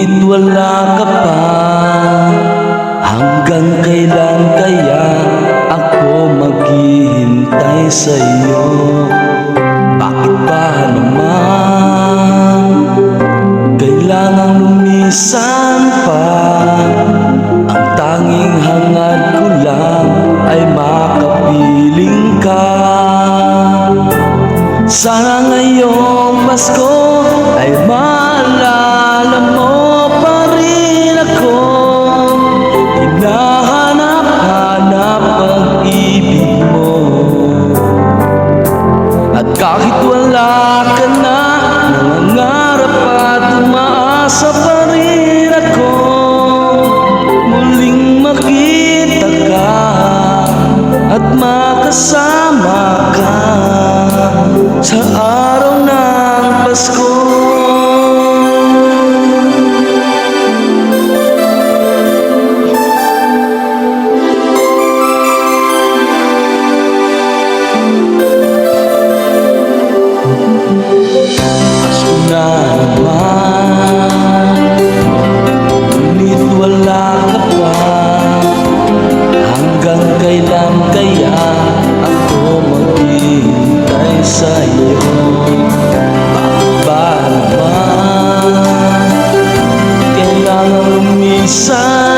Ngunit wala ka pa. Hanggang kailan kaya ako maghihintay sa'yo? Bakit ba naman kailangang lumisan pa? Ang tanging hangad ko lang ay makapiling ka. Sana ngayong Pasko ay maalala mo pa rin ako. Hinahanap-hanap pag-ibig mo. At kahit wala ka na, nangangarap at umaasa pa rin ako. Muling makita ka at makasama ka sa araw ng Pasko. Pasko na naman, ngunit wala ka pa. Hanggang kailan kaya ako maghihintay sa'yo? Bakit ba naman kailangan lumisan